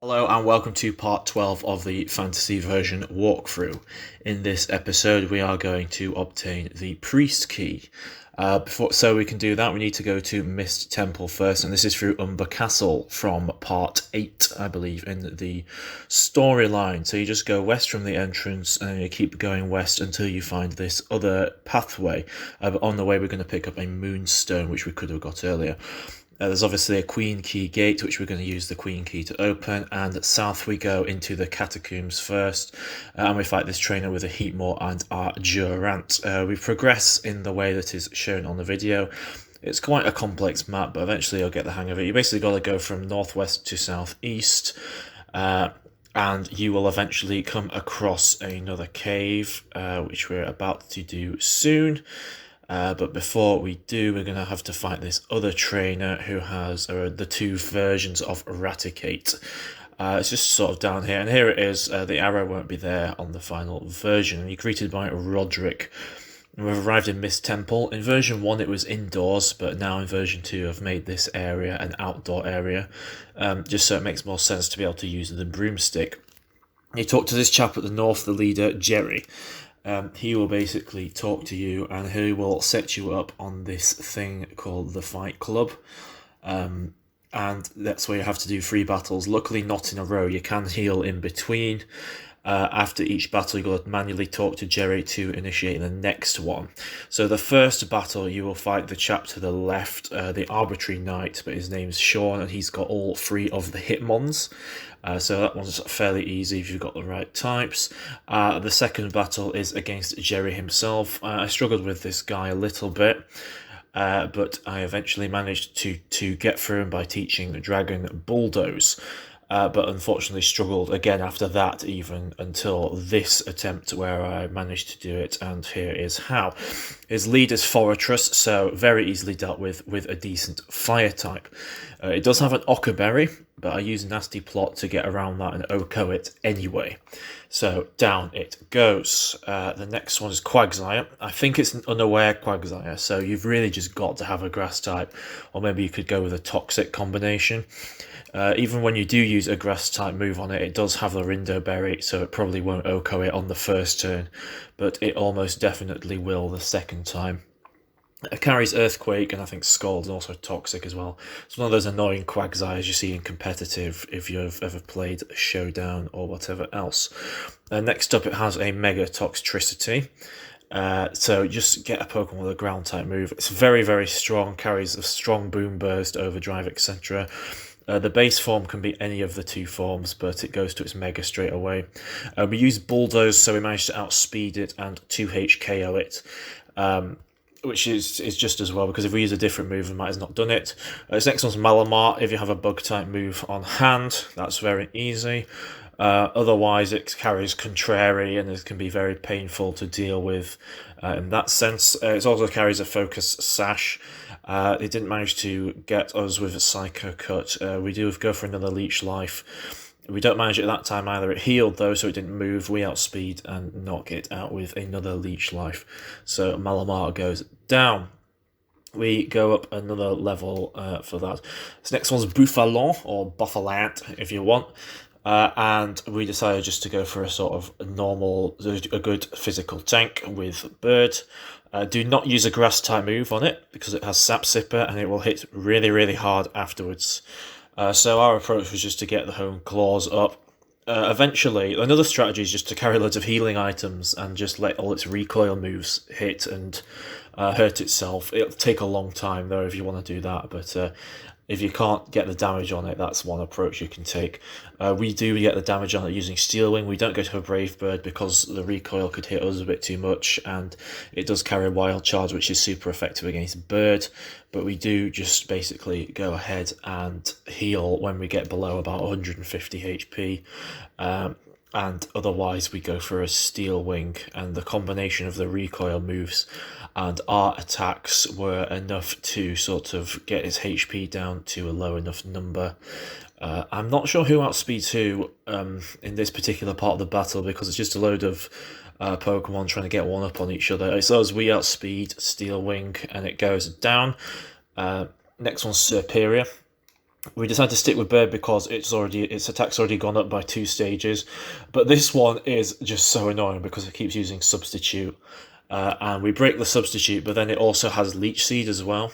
Hello and welcome to part 12 of the fantasy version walkthrough. In this episode we are going to obtain the priest key. So we can do that we need to go to Mist Temple first, and this is through Umber Castle from part 8 I believe in the storyline. So you just go west from the entrance and you keep going west until you find this other pathway. But on the way we're going to pick up a moonstone which we could have got earlier. There's obviously a Queen Key gate, which we're going to use the Queen Key to open, and south we go into the Catacombs first, and we fight this trainer with a Heatmore and our Durant. We progress in the way that is shown on the video. It's quite a complex map, but eventually you'll get the hang of it. You basically got to go from northwest to southeast, and you will eventually come across another cave, which we're about to do soon. But before we do, we're going to have to fight this other trainer who has the two versions of Raticate. It's just sort of down here, and here it is. The arrow won't be there on the final version. You're greeted by Roderick. We've arrived in Mist Temple. In version 1 it was indoors, but now in version 2 I've made this area an outdoor area, just so it makes more sense to be able to use the broomstick. You talk to this chap at the north, the leader, Jerry. He will basically talk to you and he will set you up on this thing called the Fight Club. And that's where you have to do 3 battles. Luckily not in a row, you can heal in between. After each battle, you've got to manually talk to Jerry to initiate the next one. So the first battle, you will fight the chap to the left, the arbitrary knight, but his name's Sean, and he's got all 3 of the Hitmons. So that one's fairly easy if you've got the right types. The second battle is against Jerry himself. I struggled with this guy a little bit, but I eventually managed to get through him by teaching Dragon Bulldoze. But unfortunately struggled again after that, even until this attempt where I managed to do it, and here is how. His lead is Foratras, so very easily dealt with a decent fire type. It does have an Ochre Berry, but I use Nasty Plot to get around that and OHKO it anyway. So down it goes. The next one is Quagsire. I think it's an unaware Quagsire, so you've really just got to have a grass type, or maybe you could go with a toxic combination. Even when you do use a grass type move on it, it does have the Rindo Berry, so it probably won't OHKO it on the first turn, but it almost definitely will the second time. It carries Earthquake, and I think Scald is also toxic as well. It's one of those annoying Quagsires you see in competitive if you've ever played Showdown or whatever else. Next up, it has a Mega Toxtricity. So just get a Pokemon with a ground type move. It's very, very strong, carries a strong Boom Burst, Overdrive, etc. The base form can be any of the 2 forms, but it goes to its Mega straight away. We use Bulldoze, so we managed to outspeed it and 2H KO it, which is just as well, because if we use a different move, we might have not done it. This next one's Malamar. If you have a Bug-type move on hand, that's very easy. Otherwise, it carries Contrary, and it can be very painful to deal with in that sense. It also carries a Focus Sash. It didn't manage to get us with a Psycho Cut. We do go for another Leech Life. We don't manage it that time either. It healed though, so it didn't move. We outspeed and knock it out with another Leech Life. So Malamar goes down. We go up another level for that. This next one's Buffalon, or Buffalant if you want. And we decided just to go for a sort of a good physical tank with Bird. Do not use a grass type move on it because it has Sap Sipper and it will hit really, really hard afterwards. So our approach was just to get the Hone Claws up. Eventually, another strategy is just to carry loads of healing items and just let all its recoil moves hit and hurt itself. It'll take a long time though if you want to do that, but if you can't get the damage on it, that's one approach you can take. We do get the damage on it using Steel Wing. We don't go to a Brave Bird because the recoil could hit us a bit too much, and it does carry Wild Charge, which is super effective against Bird. But we do just basically go ahead and heal when we get below about 150 HP. And otherwise we go for a Steel Wing, and the combination of the recoil moves and our attacks were enough to sort of get his HP down to a low enough number. I'm not sure who outspeeds who in this particular part of the battle, because it's just a load of Pokemon trying to get one up on each other. It's us, we outspeed Steel Wing, and it goes down. Next one's Superior. We decided to stick with Bird because its attack's already gone up by 2 stages, but this one is just so annoying because it keeps using Substitute. And we break the Substitute, but then it also has Leech Seed as well,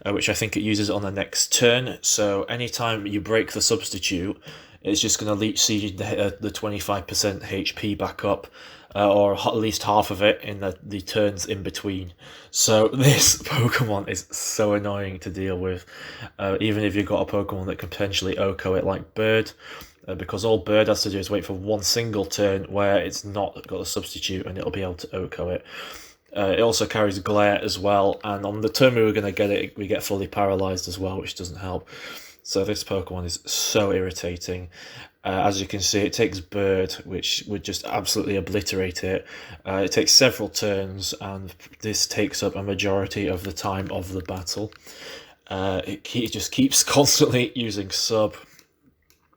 which I think it uses on the next turn. So anytime you break the Substitute, it's just going to Leech Seed the 25% HP back up, or at least half of it in the turns in between. So this Pokemon is so annoying to deal with, even if you've got a Pokemon that can potentially OHKO it like Bird. Because all Bird has to do is wait for one single turn where it's not got a substitute and it'll be able to OHKO it. It also carries Glare as well, and on the turn we were going to get it, we get fully paralysed as well, which doesn't help. So this Pokemon is so irritating. As you can see, it takes Bird, which would just absolutely obliterate it. It takes several turns, and this takes up a majority of the time of the battle. It just keeps constantly using Sub.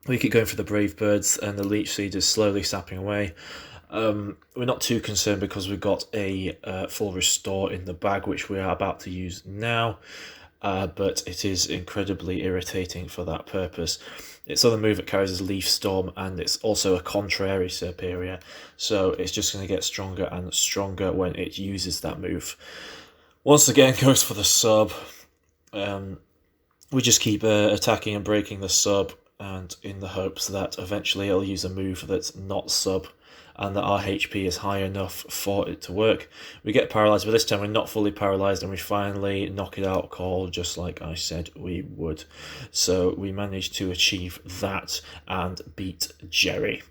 We keep going for the Brave Birds, and the Leech Seed is slowly sapping away. We're not too concerned because we've got a full restore in the bag, which we are about to use now. But it is incredibly irritating for that purpose. Its other move it carries is Leaf Storm, and it's also a contrary superior, so it's just going to get stronger and stronger when it uses that move. Once again, goes for the Sub. We just keep attacking and breaking the Sub, and in the hopes that eventually it'll use a move that's not Sub, and that our HP is high enough for it to work. We get paralysed, but this time we're not fully paralysed, and we finally knock it out cold, just like I said we would. So we managed to achieve that and beat Jerry.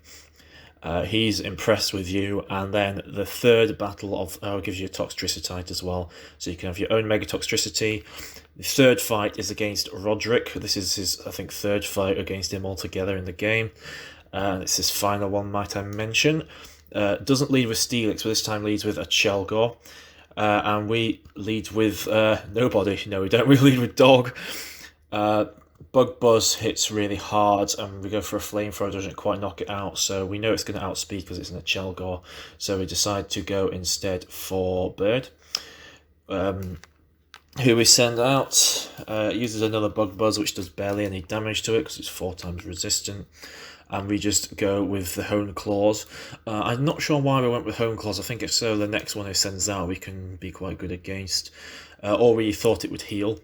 He's impressed with you, and then the third battle gives you a Toxtricity as well, so you can have your own Mega Toxtricity. The third fight is against Roderick. This is his, I think, third fight against him altogether in the game. It's his final one, might I mention. Doesn't lead with Steelix, but this time leads with a Chelgar. And we lead with nobody. No, we don't. We lead with Dog. Bug Buzz hits really hard, and we go for a Flamethrower, doesn't quite knock it out. So we know it's going to outspeed because it's in a Chelgar. So we decide to go instead for Bird. Who we send out uses another Bug Buzz, which does barely any damage to it because it's 4 times resistant. And we just go with the Hone Claws. I'm not sure why we went with Hone Claws. I think if so, the next one it sends out we can be quite good against. Or we thought it would heal.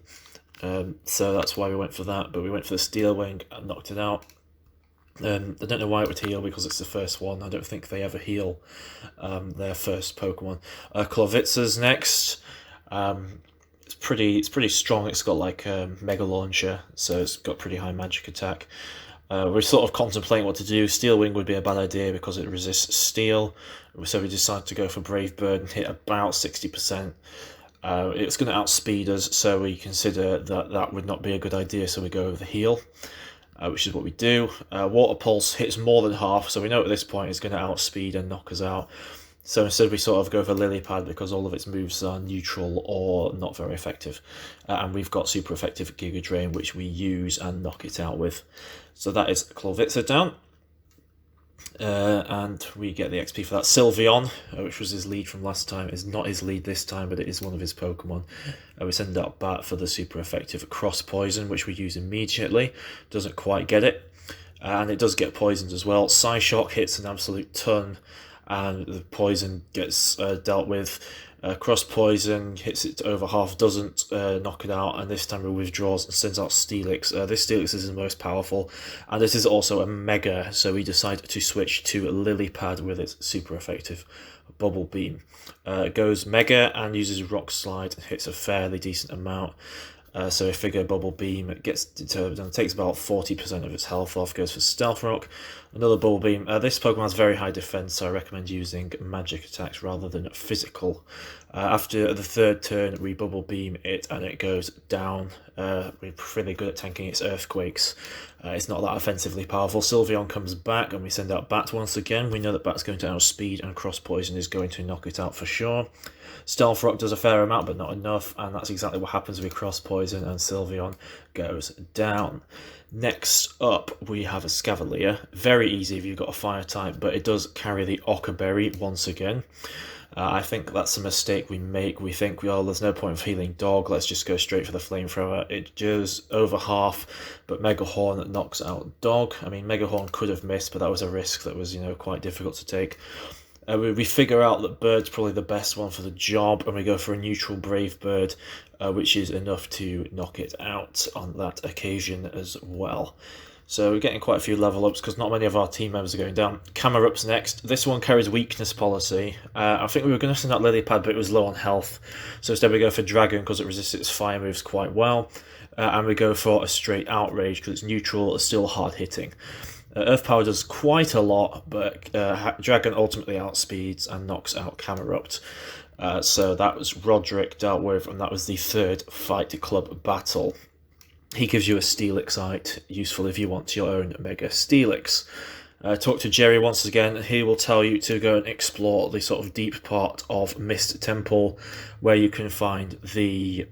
So that's why we went for that. But we went for the Steel Wing and knocked it out. I don't know why it would heal because it's the first one. I don't think they ever heal their first Pokemon. Kffagrigus next. It's pretty strong. It's got like a Mega Launcher, so it's got pretty high magic attack. We're sort of contemplating what to do. Steel Wing would be a bad idea because it resists steel, so we decided to go for Brave Bird and hit about 60%. It's going to outspeed us, so we consider that would not be a good idea, so we go with the heal, which is what we do. Water Pulse hits more than half, so we know at this point it's going to outspeed and knock us out. So instead we sort of go for Lily Pad because all of its moves are neutral or not very effective. And we've got super effective Giga Drain, which we use and knock it out with. So that is Kffagrigus down. And we get the XP for that. Sylveon, which was his lead from last time, is not his lead this time, but it is one of his Pokemon. We send out Bat for the super effective Cross Poison, which we use immediately. Doesn't quite get it. And it does get poisoned as well. Psyshock hits an absolute ton, and the poison gets dealt with. Cross Poison hits it to over half, doesn't knock it out, and this time it withdraws and sends out Steelix. This Steelix is the most powerful, and this is also a Mega, so we decide to switch to Lily Pad with its super effective Bubble Beam. It goes Mega and uses Rock Slide, hits a fairly decent amount. So I figure Bubble Beam, it gets determined and takes about 40% of its health off, goes for Stealth Rock. Another Bubble Beam. This Pokemon has very high defense, so I recommend using magic attacks rather than physical. After the third turn, we Bubble Beam it and it goes down. We're really good at tanking its Earthquakes. It's not that offensively powerful. Sylveon comes back and we send out Bat once again. We know that Bat's going to outspeed and Cross Poison is going to knock it out for sure. Stealth Rock does a fair amount, but not enough, and that's exactly what happens with Cross Poison, and Sylveon goes down. Next up, we have a Scavalier. Very easy if you've got a fire type, but it does carry the Ochre Berry once again. I think that's a mistake we make. We think, well, there's no point of healing dog, let's just go straight for the flamethrower. It goes over half, but Mega Horn knocks out dog. I mean, Mega Horn could have missed, but that was a risk that was, quite difficult to take. We figure out that Bird's probably the best one for the job, and we go for a neutral Brave Bird, which is enough to knock it out on that occasion as well. So we're getting quite a few level ups because not many of our team members are going down. Camerup's next. This one carries weakness policy. I think we were going to send out Lily Pad, but it was low on health. So instead we go for Dragon because it resists its fire moves quite well. And we go for a straight Outrage because it's neutral, it's still hard hitting. Earth Power does quite a lot, but Dragon ultimately outspeeds and knocks out Camerupt. So that was Roderick dealt with, and that was the third Fight Club battle. He gives you a Steelixite, useful if you want your own Mega Steelix. Talk to Jerry once again. He will tell you to go and explore the sort of deep part of Mist Temple, where you can find the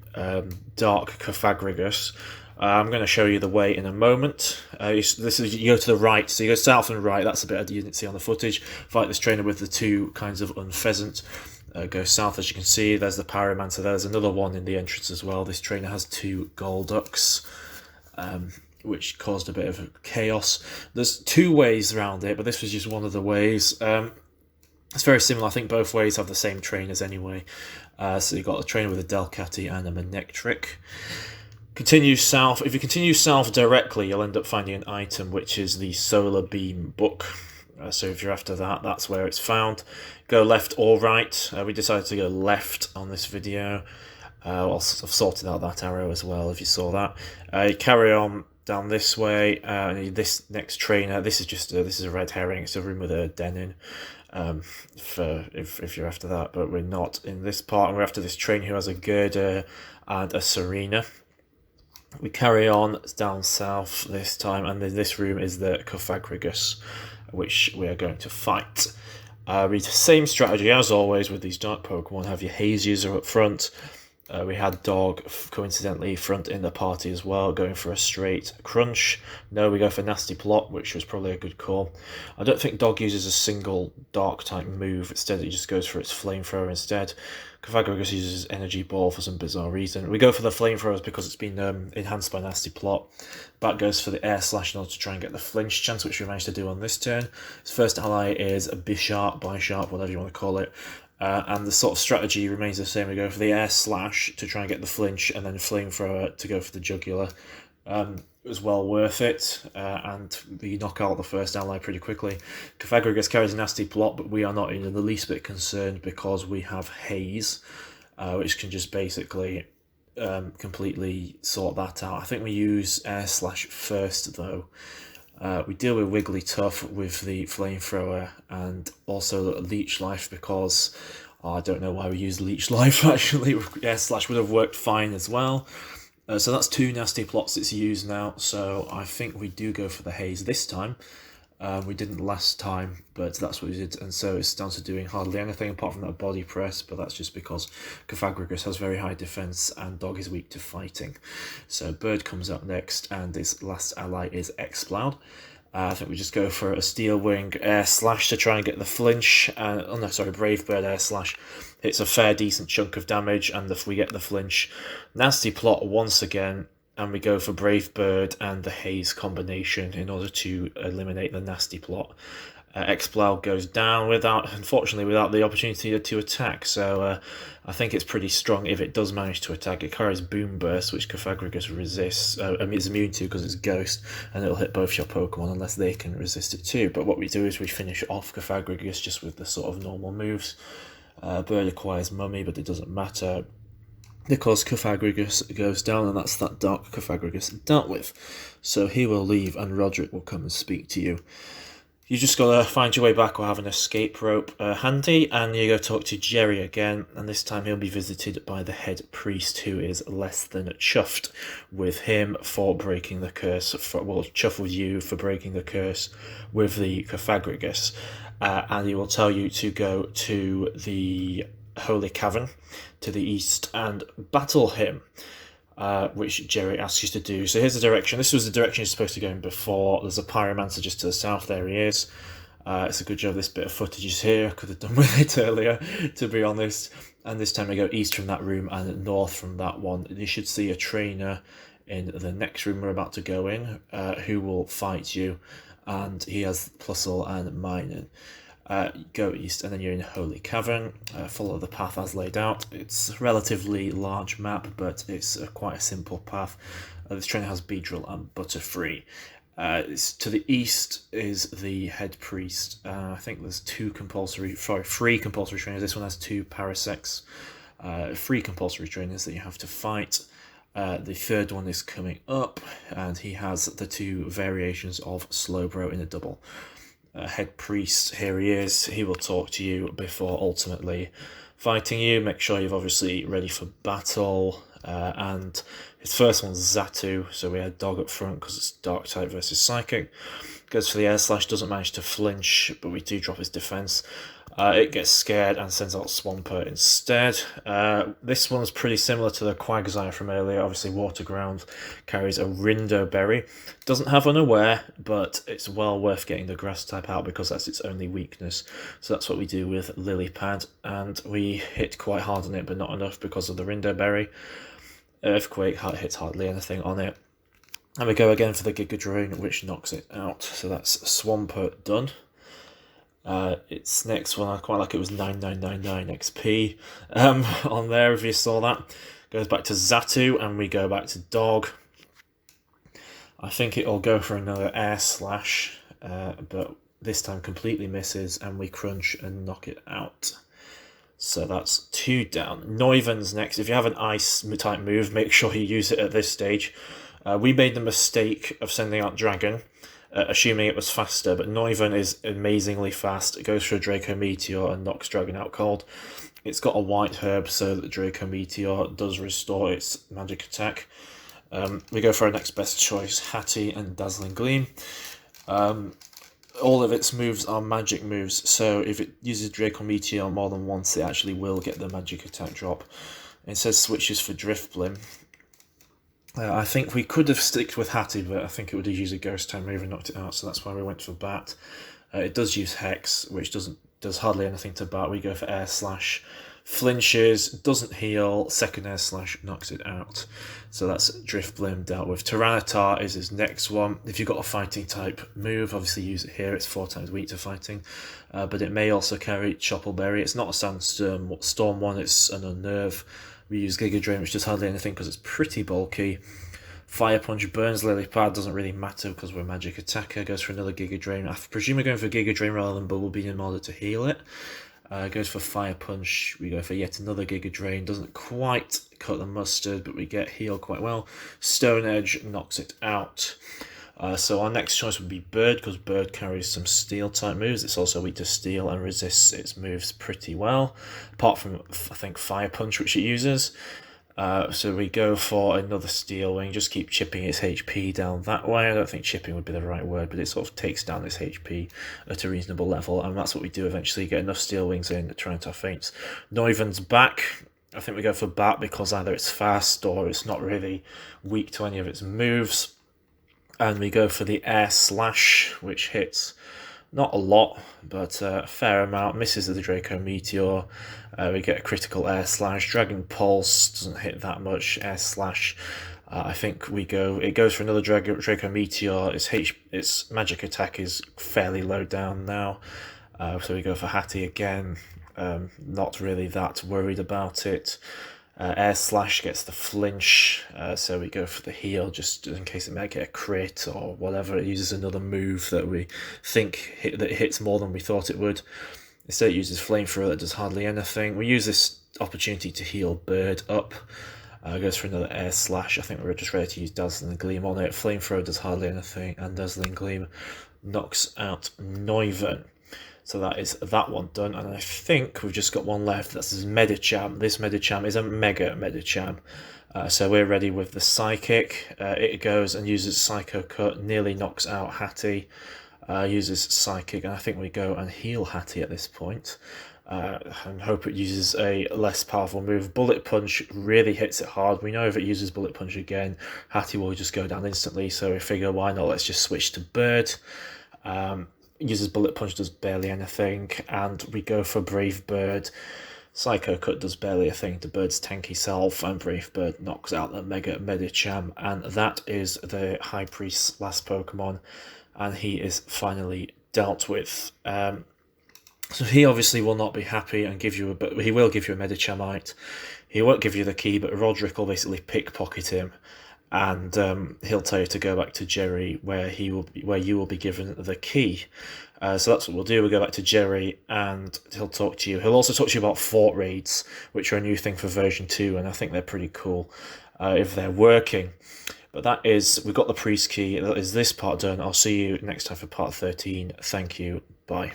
Dark Kffagrigus. I'm going to show you the way in a moment. This is, you go to the right, so you go south and right. That's a bit you didn't see on the footage. Fight this trainer with the two kinds of unpheasant. Go south, as you can see. There's the Pyromancer. There's another one in the entrance as well. This trainer has two Golducks, which caused a bit of chaos. There's two ways around it, but this was just one of the ways. It's very similar. I think both ways have the same trainers anyway. So you've got a trainer with a Delcatty and a Manectric. Continue south. If you continue south directly, you'll end up finding an item, which is the Solar Beam book. So if you're after that, that's where it's found. Go left or right. We decided to go left on this video. I've sorted out that arrow as well, if you saw that. You carry on down this way. This next trainer, this is a red herring. It's a room with a den in. If you're after that, but we're not in this part. And we're after this trainer who has a Girder and a Serena. We carry on down south this time, and in this room is the Kffagrigus, which we are going to fight. Same strategy as always with these dark Pokemon. Have your Haze user up front. We had Dog coincidentally front in the party as well, going for a straight Crunch. No, we go for Nasty Plot, which was probably a good call. I don't think Dog uses a single dark type move. Instead, it just goes for its Flamethrower instead. Kffagrigus uses Energy Ball for some bizarre reason. We go for the Flamethrowers because it's been enhanced by Nasty Plot. Bat goes for the Air Slash in order to try and get the flinch chance, which we managed to do on this turn. His first ally is a Bisharp, Bisharp, whatever you want to call it. And the sort of strategy remains the same. We go for the Air Slash to try and get the flinch, and then Flamethrower to go for the Jugular. It was well worth it, and we knock out the first ally pretty quickly. Kffagrigus carries a Nasty Plot, but we are not in the least bit concerned because we have Haze, which can just basically completely sort that out. I think we use Air Slash first, though. We deal with Wigglytuff with the Flamethrower and also Leech Life because I don't know why we use Leech Life actually. Air Slash would have worked fine as well. So that's two Nasty Plots it's used now, so I think we do go for the Haze this time. We didn't last time, but that's what we did, and so it's down to doing hardly anything apart from that Body Press, but that's just because Kffagrigus has very high defense and Dog is weak to fighting. So Bird comes up next, and his last ally is Exploud. I think we just go for a Steel Wing Air Slash to try and get the flinch. Brave Bird Air Slash hits a fair decent chunk of damage, and we get the flinch. Nasty Plot once again, and we go for Brave Bird and the Haze combination in order to eliminate the Nasty Plot. Exploud goes down unfortunately without the opportunity to attack, so I think it's pretty strong if it does manage to attack. It carries Boom Burst, which Kffagrigus resists, is immune to because it's Ghost, and it'll hit both your Pokemon unless they can resist it too. But what we do is we finish off Kffagrigus just with the sort of normal moves. Bird acquires Mummy, but it doesn't matter because Kffagrigus goes down, and that's that Dark Kffagrigus dealt with. So he will leave, and Roderick will come and speak to you. You just got to find your way back or have an escape rope handy, and you go talk to Jerry again, and this time he'll be visited by the head priest, who is less than chuffed with him for breaking the curse. Chuffed with you for breaking the curse with the Kffagrigus. And he will tell you to go to the Holy Cavern to the east and battle him. which Jerry asks you to do. So here's the direction. This was the direction you're supposed to go in before. There's a Pyromancer just to the south. There he is. It's a good job this bit of footage is here. I could have done with it earlier, to be honest. And this time we go east from that room and north from that one. You should see a trainer in the next room we're about to go in, who will fight you. And he has Plusle and Minun. Go east, and then you're in Holy Cavern. Follow the path as laid out. It's a relatively large map, but it's quite a simple path. This trainer has Beedrill and Butterfree. To the east is the head priest. I think there's three compulsory trainers. This one has 2 Parasects, 3 compulsory trainers that you have to fight. The third one is coming up, and he has the 2 variations of Slowbro in a double. Head priest, here he is. He will talk to you before ultimately fighting you. Make sure you're obviously ready for battle. And his first one's Xatu, so we had Dog up front because it's Dark type versus Psychic. Goes for the Air Slash, doesn't manage to flinch, but we do drop his defense. It gets scared and sends out Swampert instead. This one's pretty similar to the Quagsire from earlier. Obviously, Water Ground carries a Rindo Berry. Doesn't have Unaware, but it's well worth getting the Grass type out because that's its only weakness. So that's what we do with Lilypad, and we hit quite hard on it, but not enough because of the Rindo Berry. Earthquake hits hardly anything on it. And we go again for the Giga Drain, which knocks it out. So that's Swampert done. Its next one, I quite like it, was 9999 XP on there, if you saw that. Goes back to Xatu, and we go back to Dog. I think it'll go for another Air Slash, but this time completely misses, and we crunch and knock it out. So that's 2 down. Neuven's next. If you have an Ice type move, make sure you use it at this stage. We made the mistake of sending out Dragon, assuming it was faster, but Neuven is amazingly fast. It goes for a Draco Meteor and knocks Dragon out cold. It's got a white herb, so that Draco Meteor does restore its magic attack. We go for our next best choice, Hattie and Dazzling Gleam. All of its moves are magic moves, so if it uses Draco Meteor more than once, it actually will get the magic attack drop. It says switches for Driftblim. I think we could have sticked with Hattie, but I think it would have used a Ghost type move and knocked it out, so that's why we went for Bat. It does use Hex, which does hardly anything to Bat. We go for Air Slash, flinches, doesn't heal, second Air Slash knocks it out. So that's Driftblim dealt with. Tyranitar is his next one. If you've got a fighting type move, obviously use it here. It's 4 times weak to fighting, but it may also carry Choppleberry. It's not a Sandstorm one, it's an Unnerve. We use Giga Drain, which does hardly anything because it's pretty bulky. Fire Punch burns Lilypad, doesn't really matter because we're a magic attacker. Goes for another Giga Drain. I presume we're going for Giga Drain rather than Bumblebee in order to heal it. Goes for Fire Punch. We go for yet another Giga Drain. Doesn't quite cut the mustard, but we get healed quite well. Stone Edge knocks it out. So our next choice would be Bird, because Bird carries some Steel type moves. It's also weak to Steel and resists its moves pretty well, apart from, I think, Fire Punch, which it uses. So we go for another Steel Wing, just keep chipping its HP down that way. I don't think chipping would be the right word, but it sort of takes down its HP at a reasonable level, and that's what we do eventually, get enough Steel Wings in to Tyranitar faints. Neuven's back. I think we go for Bat because either it's fast or it's not really weak to any of its moves. And we go for the Air Slash, which hits not a lot, but a fair amount. Misses the Draco Meteor. We get a critical Air Slash. Dragon Pulse doesn't hit that much. Air Slash. I think it goes for another Draco Meteor. Its magic attack is fairly low down now. So we go for Hattie again. Not really that worried about it. Air Slash gets the flinch, so we go for the heal just in case it might get a crit or whatever. It uses another move that we think that hits more than we thought it would. Instead it uses Flamethrower that does hardly anything. We use this opportunity to heal Bird up. Goes for another Air Slash. I think we're just ready to use Dazzling Gleam on it. Flamethrower does hardly anything, and Dazzling Gleam knocks out Neuven. So that is that one done, and I think we've just got one left. That's this Medicham. This Medicham is a Mega Medicham. So we're ready with the Psychic. It goes and uses Psycho Cut, nearly knocks out Hattie. uses Psychic, and I think we go and heal Hattie at this point. And hope it uses a less powerful move. Bullet Punch really hits it hard. We know if it uses Bullet Punch again, Hattie will just go down instantly, so we figure why not, let's just switch to Bird. Uses Bullet Punch, does barely anything, and we go for Brave Bird. Psycho Cut does barely a thing to Bird's tanky self, and Brave Bird knocks out the Mega Medicham, and that is the High Priest's last Pokemon, and he is finally dealt with. So he obviously will not be happy and give you but he will give you a Medichamite. He won't give you the key, but Roderick will basically pickpocket him, and he'll tell you to go back to Jerry, where you will be given the key. So that's what we'll do. We'll go back to Jerry, and he'll talk to you. He'll also talk to you about fort raids, which are a new thing for version 2, and I think they're pretty cool if they're working. But we've got the priest key. That is this part done. I'll see you next time for part 13. Thank you. Bye.